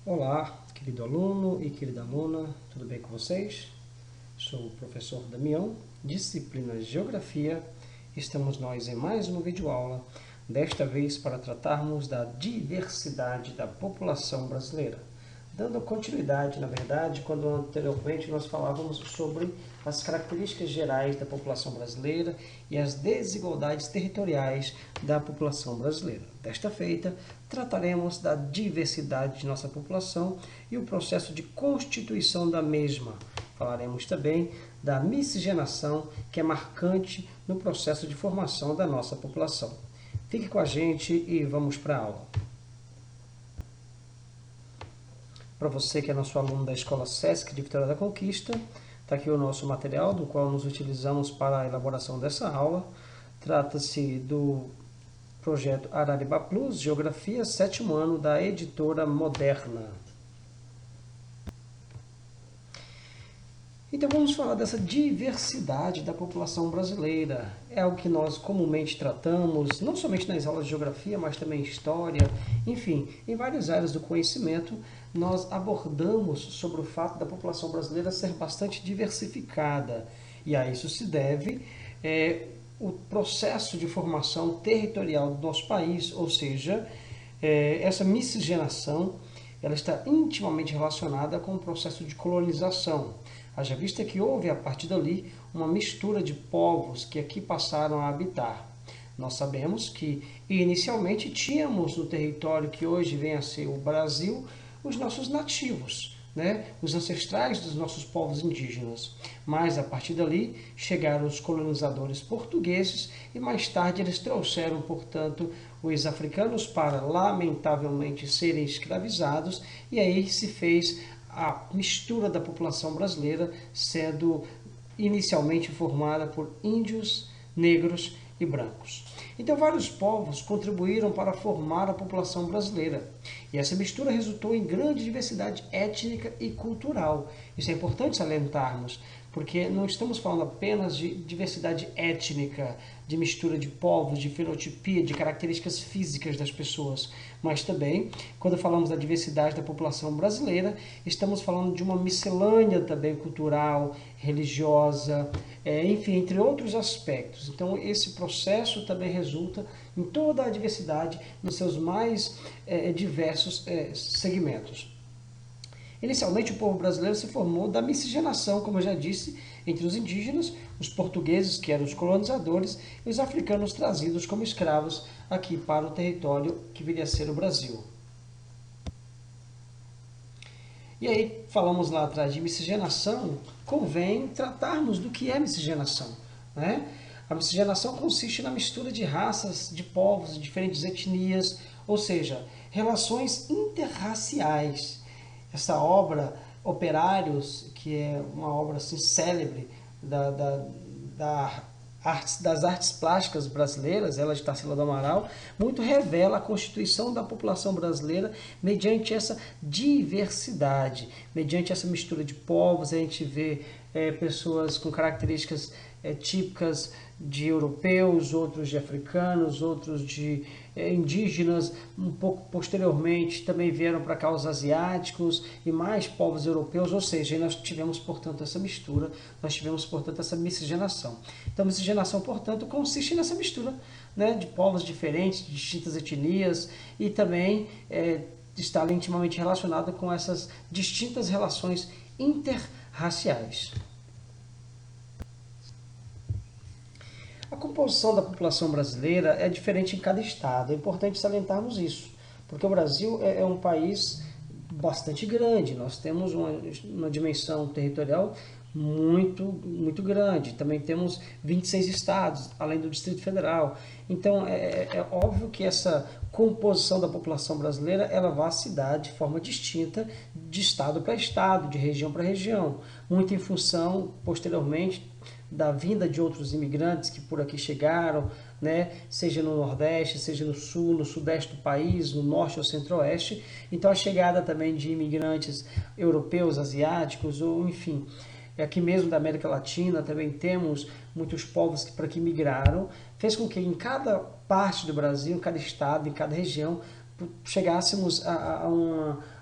Olá, querido aluno e querida aluna, tudo bem com vocês? Sou o professor Damião, disciplina Geografia. Estamos nós em mais uma videoaula, desta vez para tratarmos da diversidade da população brasileira. Dando continuidade, na verdade, quando anteriormente nós falávamos sobre as características gerais da população brasileira e as desigualdades territoriais da população brasileira. Desta feita, trataremos da diversidade de nossa população e o processo de constituição da mesma. Falaremos também da miscigenação, que é marcante no processo de formação da nossa população. Fique com a gente e vamos para a aula. Para você que é nosso aluno da Escola Sesc de Vitória da Conquista, está aqui o nosso material, do qual nos utilizamos para a elaboração dessa aula. Trata-se do projeto Araribá Plus, Geografia, 7º ano, da editora Moderna. Então vamos falar dessa diversidade da população brasileira. É algo que nós comumente tratamos, não somente nas aulas de geografia, mas também história, enfim, em várias áreas do conhecimento, nós abordamos sobre o fato da população brasileira ser bastante diversificada. E a isso se deve o processo de formação territorial do nosso país, ou seja, essa miscigenação, ela está intimamente relacionada com o processo de colonização. Haja vista que houve, a partir dali, uma mistura de povos que aqui passaram a habitar. Nós sabemos que, inicialmente, tínhamos no território que hoje vem a ser o Brasil, os nossos nativos, os ancestrais dos nossos povos indígenas. Mas, a partir dali, chegaram os colonizadores portugueses e, mais tarde, eles trouxeram, portanto, os africanos para, lamentavelmente, serem escravizados, e aí se fez a mistura da população brasileira, sendo inicialmente formada por índios, negros e brancos. Então, vários povos contribuíram para formar a população brasileira. E essa mistura resultou em grande diversidade étnica e cultural. Isso é importante salientarmos, porque não estamos falando apenas de diversidade étnica, de mistura de povos, de fenotipia, de características físicas das pessoas, mas também, quando falamos da diversidade da população brasileira, estamos falando de uma miscelânea também cultural, religiosa, enfim, entre outros aspectos. Então, esse processo também resulta em toda a diversidade nos seus mais diversos segmentos. Inicialmente, o povo brasileiro se formou da miscigenação, como eu já disse, entre os indígenas, os portugueses, que eram os colonizadores, e os africanos trazidos como escravos aqui para o território que viria a ser o Brasil. E aí, falamos lá atrás de miscigenação, convém tratarmos do que é miscigenação, A miscigenação consiste na mistura de raças, de povos, de diferentes etnias, ou seja, relações interraciais. Essa obra, Operários, que é uma obra assim, célebre das artes plásticas brasileiras, ela de Tarsila do Amaral, muito revela a constituição da população brasileira mediante essa diversidade, mediante essa mistura de povos. A gente vê pessoas com características típicas de europeus, outros de africanos, outros de indígenas. Um pouco posteriormente também vieram para cá os asiáticos e mais povos europeus, ou seja, nós tivemos, portanto, essa mistura, nós tivemos, portanto, essa miscigenação. Então, a miscigenação, portanto, consiste nessa mistura de povos diferentes, de distintas etnias, e também está intimamente relacionada com essas distintas relações interraciais. A composição da população brasileira é diferente em cada estado. É importante salientarmos isso, porque o Brasil é um país bastante grande. Nós temos uma dimensão territorial muito grande. Também temos 26 estados, além do Distrito Federal. Então, é óbvio que essa composição da população brasileira ela vai se dar de forma distinta de estado para estado, de região para região, muito em função, posteriormente, da vinda de outros imigrantes que por aqui chegaram, seja no Nordeste, seja no Sul, no Sudeste do país, no Norte ou Centro-Oeste. Então, a chegada também de imigrantes europeus, asiáticos, ou enfim, aqui mesmo da América Latina, também temos muitos povos que por aqui migraram, fez com que em cada parte do Brasil, em cada estado, em cada região, chegássemos a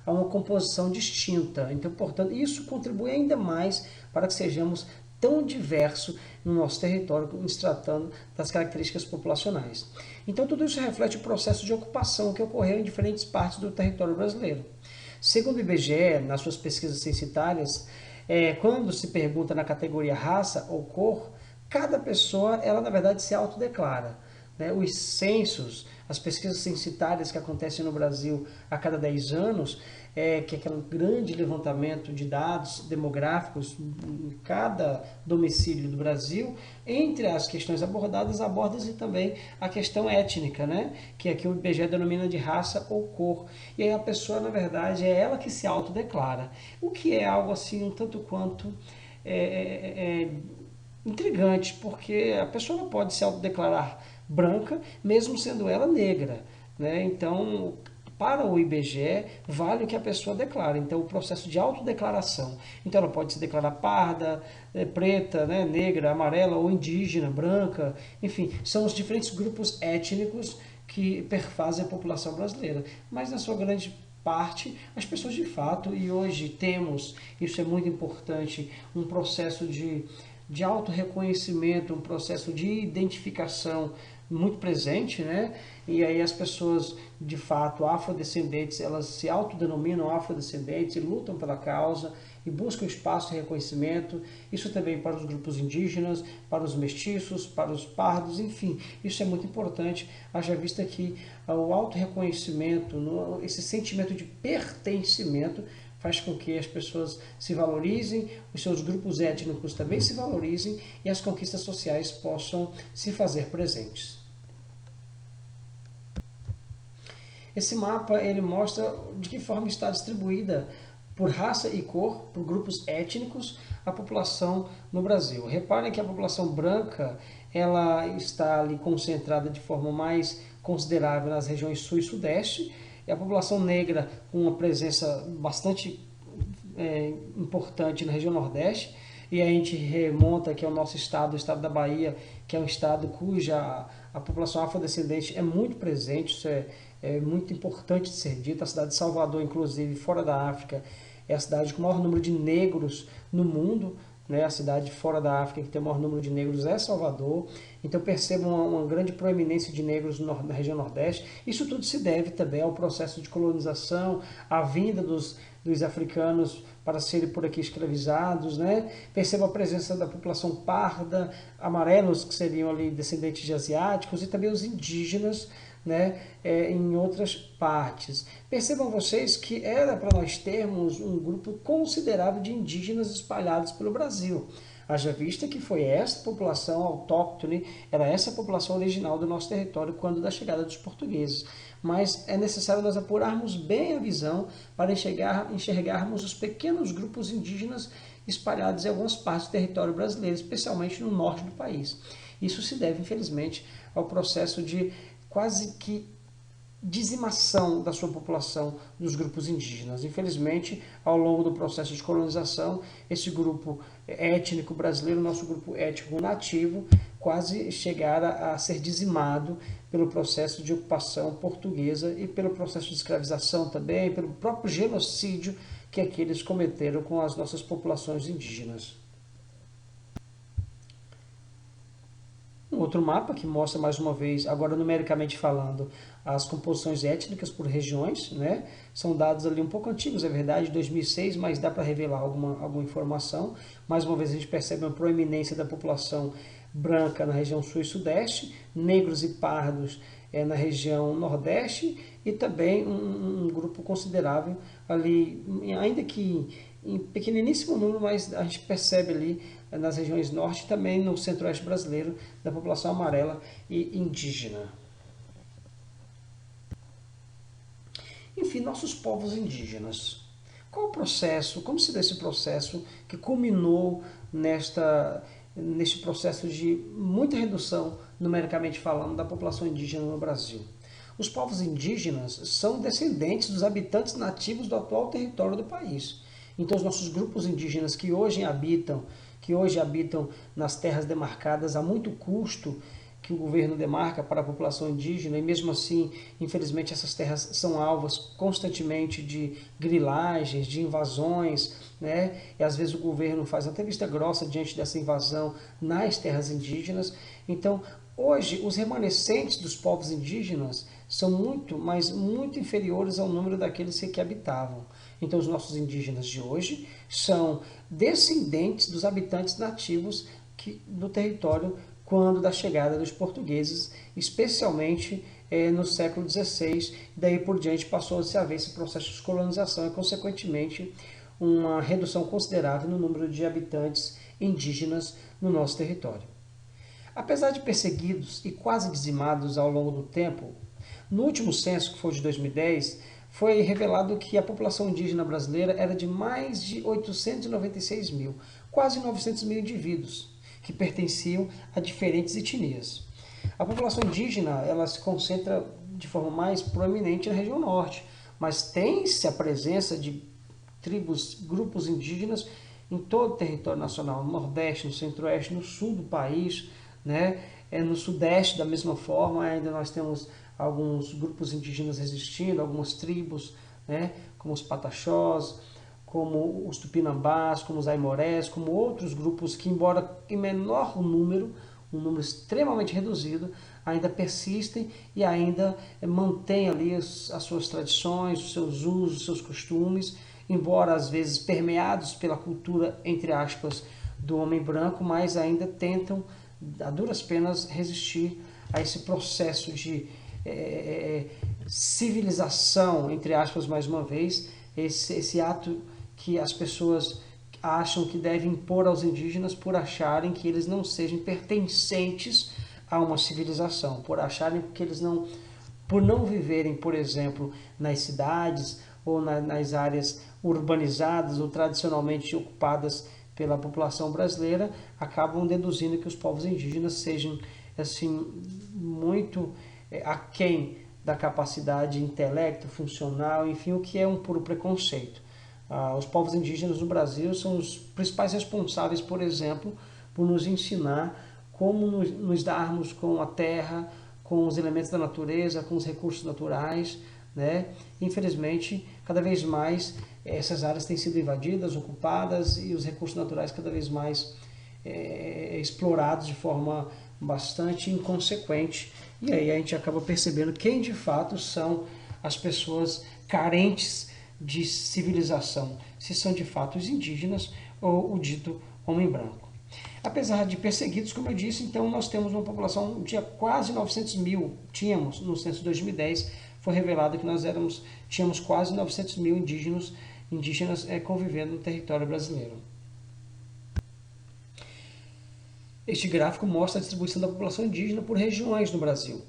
uma composição distinta. Então, portanto, isso contribui ainda mais para que sejamos tão diversos no nosso território, se tratando das características populacionais. Então, tudo isso reflete o processo de ocupação que ocorreu em diferentes partes do território brasileiro. Segundo o IBGE, nas suas pesquisas censitárias, quando se pergunta na categoria raça ou cor, cada pessoa, ela na verdade se autodeclara. Os censos, as pesquisas censitárias que acontecem no Brasil a cada 10 anos, que é aquele grande levantamento de dados demográficos em cada domicílio do Brasil, entre as questões abordadas, aborda-se também a questão étnica, que aqui o IBGE denomina de raça ou cor. E aí a pessoa, na verdade, é ela que se autodeclara, o que é algo assim um tanto quanto intrigante, porque a pessoa não pode se autodeclarar branca, mesmo sendo ela negra. Então, para o IBGE, vale o que a pessoa declara. Então, o processo de autodeclaração. Então, ela pode se declarar parda, preta, negra, amarela ou indígena, branca. Enfim, são os diferentes grupos étnicos que perfazem a população brasileira. Mas, na sua grande parte, as pessoas de fato, e hoje temos, isso é muito importante, um processo de autorreconhecimento, um processo de identificação muito presente, E aí as pessoas, de fato, afrodescendentes, elas se autodenominam afrodescendentes e lutam pela causa e buscam espaço e reconhecimento. Isso também para os grupos indígenas, para os mestiços, para os pardos, enfim. Isso é muito importante, haja vista que o autorreconhecimento, esse sentimento de pertencimento, faz com que as pessoas se valorizem, os seus grupos étnicos também se valorizem e as conquistas sociais possam se fazer presentes. Esse mapa ele mostra de que forma está distribuída por raça e cor, por grupos étnicos, a população no Brasil. Reparem que a população branca ela está ali concentrada de forma mais considerável nas regiões sul e sudeste, e a população negra com uma presença bastante importante na região nordeste, e a gente remonta que é o nosso estado, o estado da Bahia, que é um estado cuja a população afrodescendente é muito presente, isso é muito importante de ser dito. A cidade de Salvador, inclusive, fora da África, é a cidade com o maior número de negros no mundo, A cidade fora da África que tem o maior número de negros é Salvador. Então percebam uma grande proeminência de negros na região Nordeste. Isso tudo se deve também ao processo de colonização, à vinda dos africanos para serem por aqui escravizados, Percebam a presença da população parda, amarelos, que seriam ali descendentes de asiáticos, e também os indígenas, em outras partes. Percebam vocês que era para nós termos um grupo considerável de indígenas espalhados pelo Brasil. Haja vista que foi essa população autóctone, era essa população original do nosso território quando da chegada dos portugueses. Mas é necessário nós apurarmos bem a visão para enxergarmos os pequenos grupos indígenas espalhados em algumas partes do território brasileiro, especialmente no norte do país. Isso se deve, infelizmente, ao processo de quase que dizimação da sua população dos grupos indígenas. Infelizmente, ao longo do processo de colonização, esse grupo étnico brasileiro, nosso grupo étnico nativo, quase chegara a ser dizimado pelo processo de ocupação portuguesa e pelo processo de escravização também, pelo próprio genocídio que aqueles cometeram com as nossas populações indígenas. Um outro mapa que mostra mais uma vez, agora numericamente falando, as composições étnicas por regiões, São dados ali um pouco antigos, é verdade, de 2006, mas dá para revelar alguma informação. Mais uma vez a gente percebe uma proeminência da população branca na região sul e sudeste, negros e pardos na região nordeste, e também um grupo considerável ali, ainda que em pequeniníssimo número, mas a gente percebe ali nas regiões norte, também no centro-oeste brasileiro, da população amarela e indígena. Enfim, nossos povos indígenas. Qual o processo, como se deu esse processo que culminou neste processo de muita redução, numericamente falando, da população indígena no Brasil? Os povos indígenas são descendentes dos habitantes nativos do atual território do país. Então, os nossos grupos indígenas que hoje habitam nas terras demarcadas a muito custo, que o governo demarca para a população indígena, e mesmo assim, infelizmente, essas terras são alvos constantemente de grilagens, de invasões, né? E às vezes o governo faz até vista grossa diante dessa invasão nas terras indígenas. Então, hoje, os remanescentes dos povos indígenas são muito, mas muito inferiores ao número daqueles que aqui habitavam. Então, os nossos indígenas de hoje são descendentes dos habitantes nativos do território quando da chegada dos portugueses, especialmente no século XVI. Daí por diante passou-se a haver esse processo de colonização e, consequentemente, uma redução considerável no número de habitantes indígenas no nosso território. Apesar de perseguidos e quase dizimados ao longo do tempo, no último censo, que foi de 2010, foi revelado que a população indígena brasileira era de mais de 896 mil, quase 900 mil indivíduos, que pertenciam a diferentes etnias. A população indígena ela se concentra de forma mais proeminente na região norte, mas tem-se a presença de tribos, grupos indígenas em todo o território nacional, no Nordeste, no Centro-Oeste, no Sul do país, né? No Sudeste, da mesma forma, ainda nós temos alguns grupos indígenas existindo, algumas tribos, né? Como os Pataxós, como os Tupinambás, como os Aimorés, como outros grupos que, embora em menor número, um número extremamente reduzido, ainda persistem e ainda mantêm ali as suas tradições, os seus usos, os seus costumes, embora às vezes permeados pela cultura, entre aspas, do homem branco, mas ainda tentam, a duras penas, resistir a esse processo de civilização, entre aspas, mais uma vez, esse ato que as pessoas acham que devem impor aos indígenas por acharem que eles não sejam pertencentes a uma civilização, por acharem que eles não, por não viverem, por exemplo, nas cidades ou nas áreas urbanizadas ou tradicionalmente ocupadas pela população brasileira, acabam deduzindo que os povos indígenas sejam assim muito aquém da capacidade intelecto, funcional, enfim, o que é um puro preconceito. Os povos indígenas no Brasil são os principais responsáveis, por exemplo, por nos ensinar como nos darmos com a terra, com os elementos da natureza, com os recursos naturais, né? Infelizmente, cada vez mais essas áreas têm sido invadidas, ocupadas e os recursos naturais cada vez mais explorados de forma bastante inconsequente. E aí a gente acaba percebendo quem de fato são as pessoas carentes de civilização, se são de fato os indígenas ou o dito homem branco. Apesar de perseguidos, como eu disse, então nós temos uma população de quase 900 mil, tínhamos no censo de 2010, foi revelado que nós tínhamos quase 900 mil indígenas convivendo no território brasileiro. Este gráfico mostra a distribuição da população indígena por regiões no Brasil.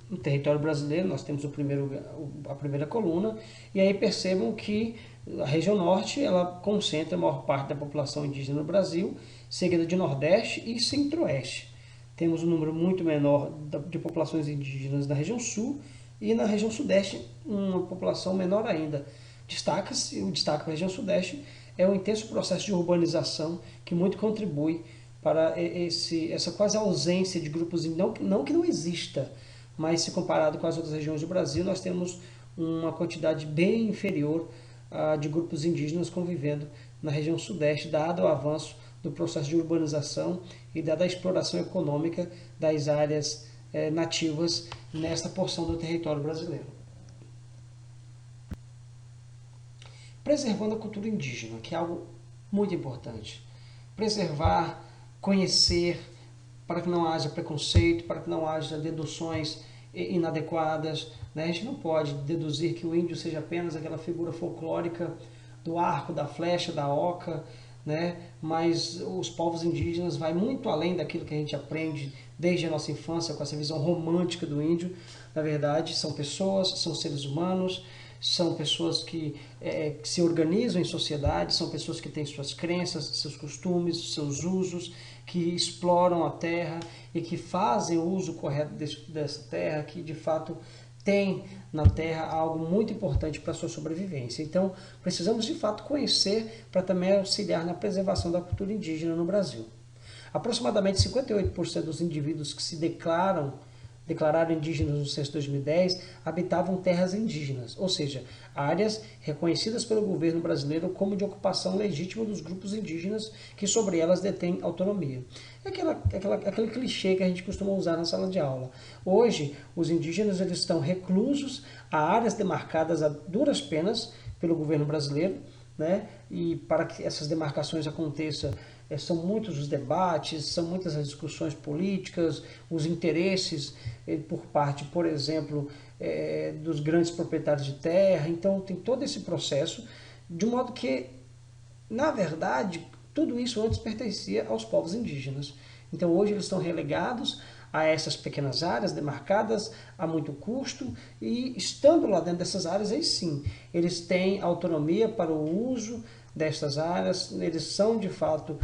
No território brasileiro, nós temos a primeira coluna, e aí percebam que a região norte ela concentra a maior parte da população indígena no Brasil, seguida de Nordeste e Centro-Oeste. Temos um número muito menor de populações indígenas na região sul, e na região sudeste uma população menor ainda. O destaque para a região sudeste é o intenso processo de urbanização que muito contribui para essa quase ausência de grupos, não que não exista, mas se comparado com as outras regiões do Brasil, nós temos uma quantidade bem inferior de grupos indígenas convivendo na região sudeste, dado o avanço do processo de urbanização e dada a exploração econômica das áreas nativas nesta porção do território brasileiro. Preservando a cultura indígena, que é algo muito importante. Preservar, conhecer, para que não haja preconceito, para que não haja deduções inadequadas. A gente não pode deduzir que o índio seja apenas aquela figura folclórica do arco, da flecha, da oca, mas os povos indígenas vai muito além daquilo que a gente aprende desde a nossa infância com essa visão romântica do índio. Na verdade, são pessoas, são seres humanos, são pessoas que se organizam em sociedade, são pessoas que têm suas crenças, seus costumes, seus usos, que exploram a terra e que fazem o uso correto dessa terra, que de fato tem na terra algo muito importante para a sua sobrevivência. Então, precisamos de fato conhecer para também auxiliar na preservação da cultura indígena no Brasil. Aproximadamente 58% dos indivíduos que se declararam indígenas no censo de 2010 habitavam terras indígenas, ou seja, áreas reconhecidas pelo governo brasileiro como de ocupação legítima dos grupos indígenas que sobre elas detêm autonomia. É aquele clichê que a gente costuma usar na sala de aula. Hoje, os indígenas eles estão reclusos a áreas demarcadas a duras penas pelo governo brasileiro, né? E para que essas demarcações aconteçam, são muitos os debates, são muitas as discussões políticas, os interesses por parte, por exemplo, dos grandes proprietários de terra. Então tem todo esse processo, de modo que, na verdade, tudo isso antes pertencia aos povos indígenas. Então hoje eles estão relegados a essas pequenas áreas demarcadas a muito custo e, estando lá dentro dessas áreas, aí sim, eles têm autonomia para o uso destas áreas, eles são de fato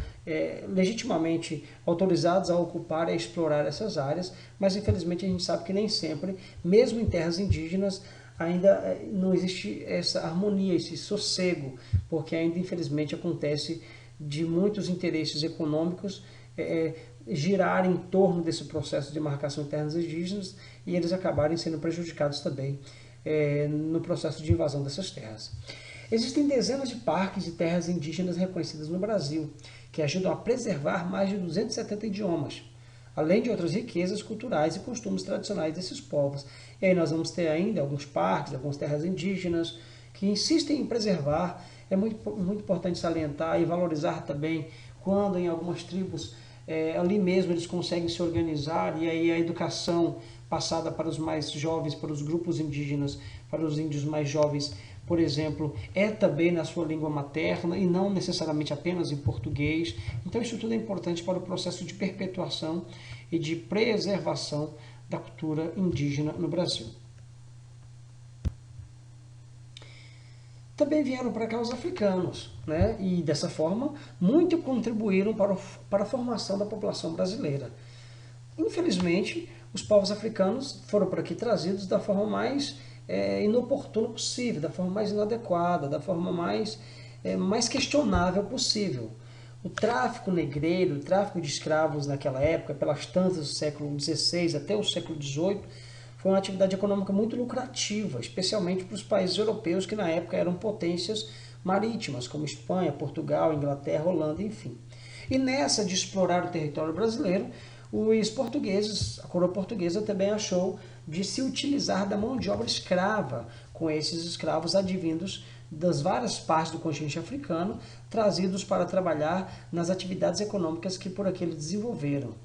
legitimamente autorizados a ocupar e a explorar essas áreas, mas infelizmente a gente sabe que nem sempre, mesmo em terras indígenas, ainda não existe essa harmonia, esse sossego, porque ainda infelizmente acontece de muitos interesses econômicos girar em torno desse processo de marcação de terras indígenas e eles acabarem sendo prejudicados também no processo de invasão dessas terras. Existem dezenas de parques de terras indígenas reconhecidas no Brasil, que ajudam a preservar mais de 270 idiomas, além de outras riquezas culturais e costumes tradicionais desses povos. E aí nós vamos ter ainda alguns parques, algumas terras indígenas, que insistem em preservar. É muito importante salientar e valorizar também quando em algumas tribos ali mesmo eles conseguem se organizar e aí a educação passada para os mais jovens, para os grupos indígenas, para os índios mais jovens, por exemplo, é também na sua língua materna e não necessariamente apenas em português. Então isso tudo é importante para o processo de perpetuação e de preservação da cultura indígena no Brasil. Também vieram para cá os africanos, né? E dessa forma muito contribuíram para a formação da população brasileira. Infelizmente, os povos africanos foram por aqui trazidos da forma mais inoportuna possível, da forma mais inadequada, da forma mais questionável possível. O tráfico negreiro, o tráfico de escravos naquela época, pelas tantas do século XVI até o século XVIII, foi uma atividade econômica muito lucrativa, especialmente para os países europeus que na época eram potências marítimas, como Espanha, Portugal, Inglaterra, Holanda, enfim. E nessa de explorar o território brasileiro, os portugueses, a coroa portuguesa também achou de se utilizar da mão de obra escrava, com esses escravos advindos das várias partes do continente africano, trazidos para trabalhar nas atividades econômicas que por aqui eles desenvolveram.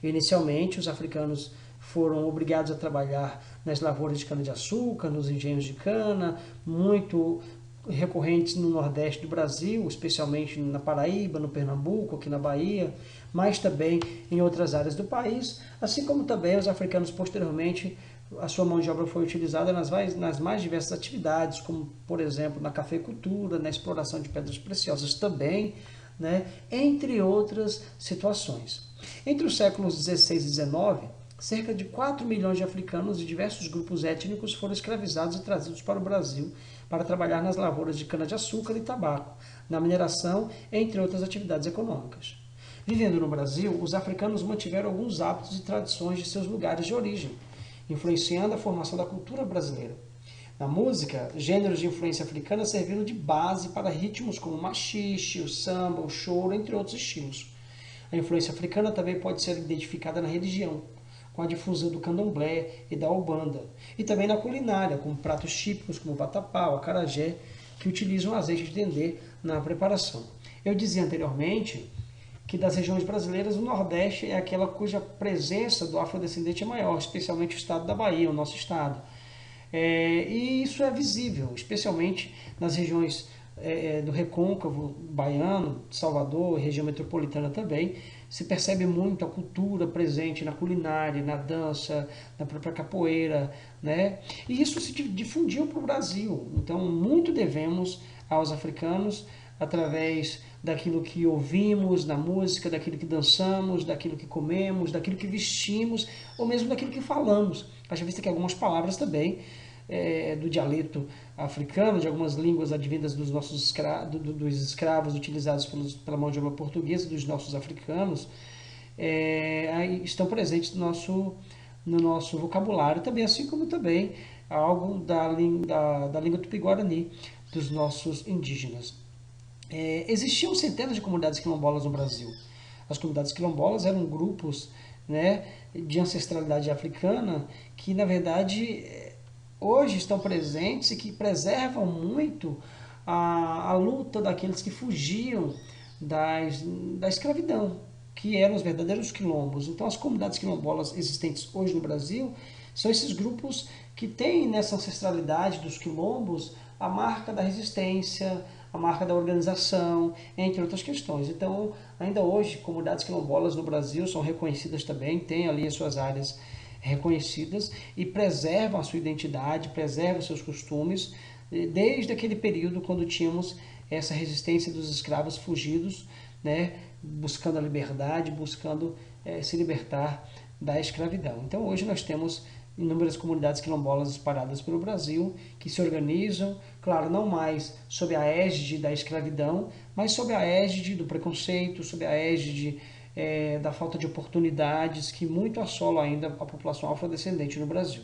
Inicialmente, os africanos foram obrigados a trabalhar nas lavouras de cana-de-açúcar, nos engenhos de cana, muito recorrentes no Nordeste do Brasil, especialmente na Paraíba, no Pernambuco, aqui na Bahia, mas também em outras áreas do país, assim como também os africanos posteriormente, a sua mão de obra foi utilizada nas mais diversas atividades, como, por exemplo, na cafeicultura, na exploração de pedras preciosas também, né, entre outras situações. Entre os séculos XVI e XIX, cerca de 4 milhões de africanos de diversos grupos étnicos foram escravizados e trazidos para o Brasil para trabalhar nas lavouras de cana-de-açúcar e tabaco, na mineração, entre outras atividades econômicas. Vivendo no Brasil, os africanos mantiveram alguns hábitos e tradições de seus lugares de origem, influenciando a formação da cultura brasileira. Na música, gêneros de influência africana serviram de base para ritmos como o maxixe, o samba, o choro, entre outros estilos. A influência africana também pode ser identificada na religião, com a difusão do candomblé e da umbanda, e também na culinária, com pratos típicos como o vatapá, o acarajé, que utilizam azeite de dendê na preparação. Eu dizia anteriormente que das regiões brasileiras, o Nordeste é aquela cuja presença do afrodescendente é maior, especialmente o estado da Bahia, o nosso estado. E isso é visível, especialmente nas regiões do Recôncavo baiano, Salvador, região metropolitana também, se percebe muito a cultura presente na culinária, na dança, na própria capoeira, né? E isso se difundiu para o Brasil. Então, muito devemos aos africanos através daquilo que ouvimos na música, daquilo que dançamos, daquilo que comemos, daquilo que vestimos, ou mesmo daquilo que falamos. Haja vista que algumas palavras também do dialeto africano, de algumas línguas advindas dos nossos dos escravos utilizados pela mão de obra portuguesa, dos nossos africanos, estão presentes no nosso vocabulário também, assim como também algo da língua tupi-guarani dos nossos indígenas. Existiam centenas de comunidades quilombolas no Brasil. As comunidades quilombolas eram grupos, né, de ancestralidade africana que, na verdade, hoje estão presentes e que preservam muito a luta daqueles que fugiam da escravidão, que eram os verdadeiros quilombos. Então, as comunidades quilombolas existentes hoje no Brasil são esses grupos que têm nessa ancestralidade dos quilombos a marca da resistência, a marca da organização, entre outras questões. Então, ainda hoje, comunidades quilombolas no Brasil são reconhecidas também, têm ali as suas áreas reconhecidas e preservam a sua identidade, preservam seus costumes, desde aquele período quando tínhamos essa resistência dos escravos fugidos, né, buscando a liberdade, buscando se libertar da escravidão. Então, hoje nós temos inúmeras comunidades quilombolas espalhadas pelo Brasil, que se organizam, claro, não mais sob a égide da escravidão, mas sob a égide do preconceito, sob a égide da falta de oportunidades que muito assola ainda a população afrodescendente no Brasil.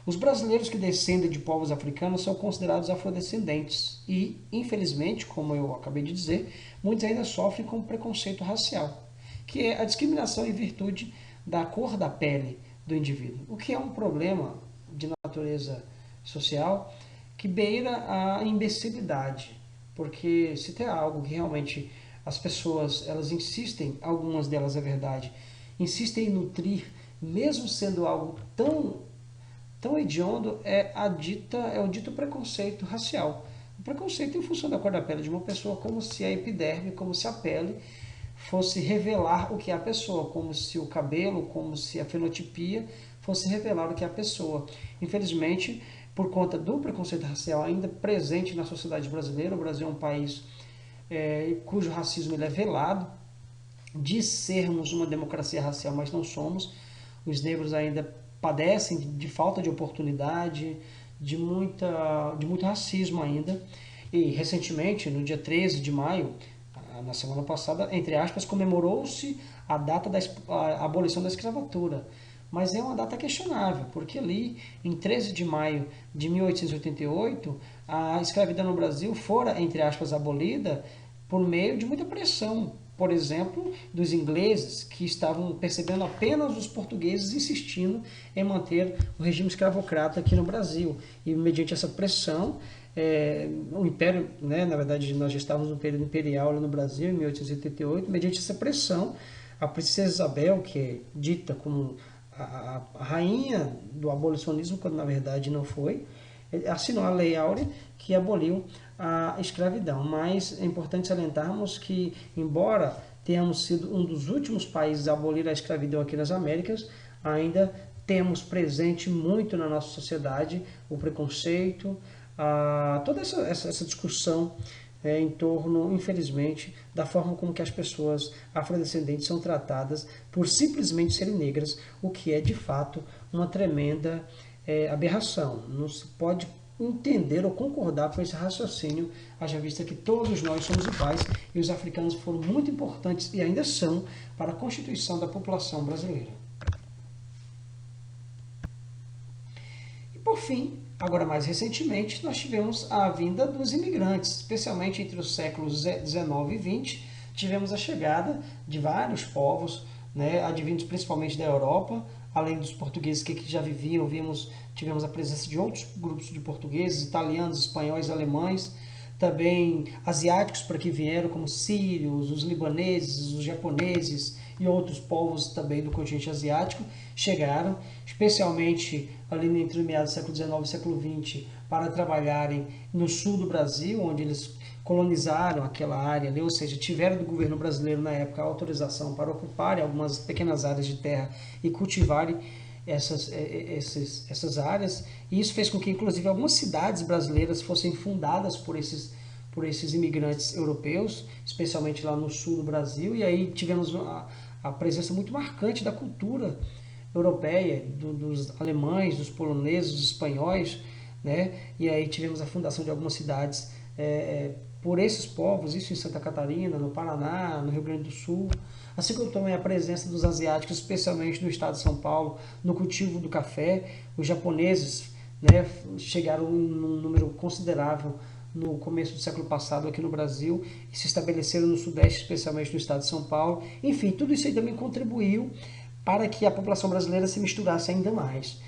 Os brasileiros que descendem de povos africanos são considerados afrodescendentes e, infelizmente, como eu acabei de dizer, muitos ainda sofrem com preconceito racial, que é a discriminação em virtude da cor da pele do indivíduo, o que é um problema de natureza social que beira a imbecilidade, porque se tem algo que realmente as pessoas elas insistem, algumas delas é verdade, insistem em nutrir, mesmo sendo algo tão hediondo, é o dito preconceito racial. O preconceito em função da cor da pele de uma pessoa, como se a epiderme, como se a pele fosse revelar o que é a pessoa, como se o cabelo, como se a fenotipia fosse revelar o que é a pessoa. Infelizmente, por conta do preconceito racial ainda presente na sociedade brasileira, o Brasil é um país cujo racismo ele é velado, diz sermos uma democracia racial, mas não somos. Os negros ainda padecem de falta de oportunidade, de muito racismo ainda. E recentemente, no dia 13 de maio, na semana passada, entre aspas, comemorou-se a data da abolição da escravatura. Mas é uma data questionável, porque ali, em 13 de maio de 1888, a escravidão no Brasil fora, entre aspas, abolida por meio de muita pressão, por exemplo, dos ingleses, que estavam percebendo apenas os portugueses insistindo em manter o regime escravocrata aqui no Brasil. E, mediante essa pressão, o Império, né, na verdade, nós já estávamos no período imperial no Brasil, em 1888, mediante essa pressão, a princesa Isabel, que é dita como a rainha do abolicionismo, quando na verdade não foi, assinou a Lei Áurea, que aboliu a escravidão. Mas é importante salientarmos que, embora tenhamos sido um dos últimos países a abolir a escravidão aqui nas Américas, ainda temos presente muito na nossa sociedade o preconceito, toda essa discussão em torno, infelizmente, da forma como que as pessoas afrodescendentes são tratadas por simplesmente serem negras, o que é, de fato, uma tremenda aberração. Não se pode entender ou concordar com esse raciocínio, haja vista que todos nós somos iguais e os africanos foram muito importantes e ainda são para a constituição da população brasileira. E por fim, agora mais recentemente, nós tivemos a vinda dos imigrantes, especialmente entre os séculos 19 e 20, tivemos a chegada de vários povos, né, advindos principalmente da Europa, além dos portugueses que aqui já viviam, tivemos a presença de outros grupos de portugueses, italianos, espanhóis, alemães, também asiáticos para que vieram, como sírios, os libaneses, os japoneses e outros povos também do continente asiático, chegaram, especialmente ali entre o meados do século XIX e século XX, para trabalharem no sul do Brasil, onde eles colonizaram aquela área ali, ou seja, tiveram do governo brasileiro na época a autorização para ocuparem algumas pequenas áreas de terra e cultivarem essas áreas, e isso fez com que inclusive algumas cidades brasileiras fossem fundadas por esses imigrantes europeus, especialmente lá no sul do Brasil, e aí tivemos a presença muito marcante da cultura europeia, dos alemães, dos poloneses, dos espanhóis, né? E aí tivemos a fundação de algumas cidades por esses povos, isso em Santa Catarina, no Paraná, no Rio Grande do Sul, assim como também a presença dos asiáticos, especialmente no estado de São Paulo, no cultivo do café. Os japoneses, né, chegaram num número considerável no começo do século passado aqui no Brasil e se estabeleceram no Sudeste, especialmente no estado de São Paulo. Enfim, tudo isso aí também contribuiu para que a população brasileira se misturasse ainda mais.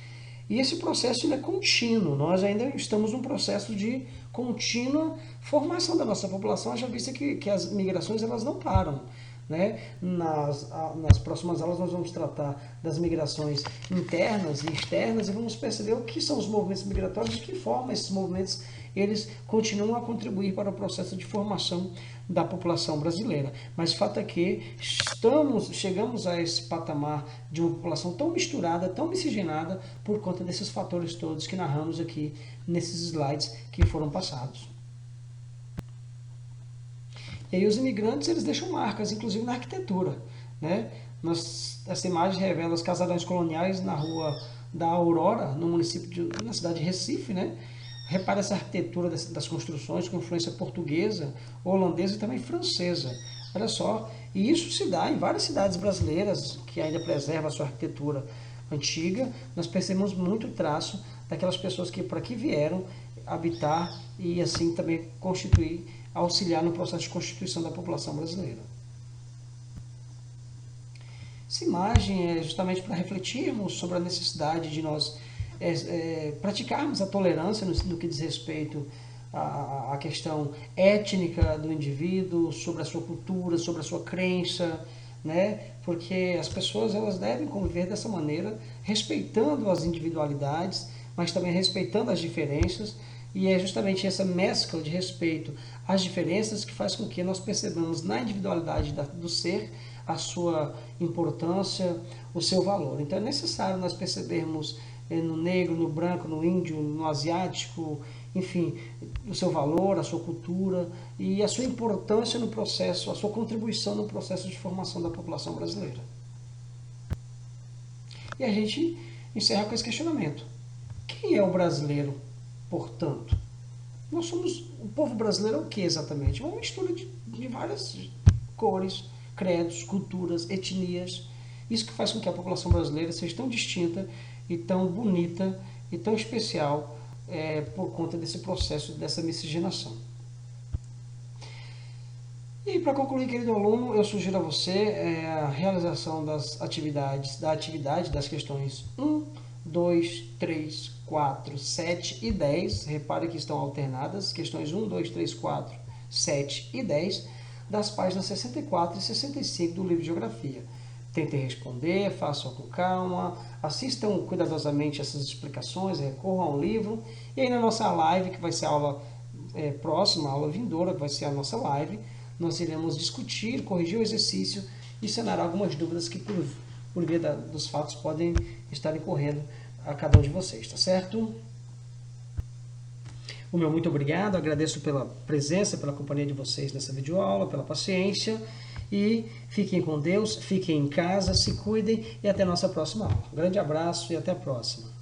E esse processo é contínuo, nós ainda estamos num processo de contínua formação da nossa população, haja vista que as migrações elas não param. Né? Nas próximas aulas nós vamos tratar das migrações internas e externas e vamos perceber o que são os movimentos migratórios e de que forma esses movimentos eles continuam a contribuir para o processo de formação da população brasileira. Mas o fato é que chegamos a esse patamar de uma população tão misturada, tão miscigenada, por conta desses fatores todos que narramos aqui nesses slides que foram passados. E aí os imigrantes eles deixam marcas, inclusive na arquitetura. Né? Essa imagem revela os casarões coloniais na rua da Aurora, no município na cidade de Recife. Né? Repare essa arquitetura das construções com influência portuguesa, holandesa e também francesa. Olha só, e isso se dá em várias cidades brasileiras que ainda preservam a sua arquitetura antiga. Nós percebemos muito traço daquelas pessoas que por aqui vieram habitar e assim também auxiliar no processo de constituição da população brasileira. Essa imagem é justamente para refletirmos sobre a necessidade de nós praticarmos a tolerância no que diz respeito à questão étnica do indivíduo, sobre a sua cultura, sobre a sua crença, né? Porque as pessoas elas devem conviver dessa maneira, respeitando as individualidades, mas também respeitando as diferenças, e é justamente essa mescla de respeito às diferenças que faz com que nós percebamos na individualidade do ser a sua importância, o seu valor. Então é necessário nós percebermos no negro, no branco, no índio, no asiático, enfim, o seu valor, a sua cultura e a sua importância no processo, a sua contribuição no processo de formação da população brasileira. E a gente encerra com esse questionamento. Quem é o brasileiro, portanto? Nós somos, o povo brasileiro é o que exatamente? É uma mistura de várias cores, credos, culturas, etnias. Isso que faz com que a população brasileira seja tão distinta e tão bonita e tão especial por conta desse processo, dessa miscigenação. E para concluir, querido aluno, eu sugiro a você a realização da atividade das questões 1, 2, 3, 4, 7 e 10. Repare que estão alternadas, questões 1, 2, 3, 4, 7 e 10, das páginas 64 e 65 do livro de Geografia. Tentem responder, façam com calma, assistam cuidadosamente essas explicações, recorram ao livro. E aí na nossa live, que vai ser a aula próxima, a aula vindoura, que vai ser a nossa live, nós iremos discutir, corrigir o exercício e sanar algumas dúvidas que por via dos fatos podem estar ocorrendo a cada um de vocês, tá certo? O meu muito obrigado, agradeço pela presença, pela companhia de vocês nessa videoaula, pela paciência. E fiquem com Deus, fiquem em casa, se cuidem e até a nossa próxima aula. Um grande abraço e até a próxima.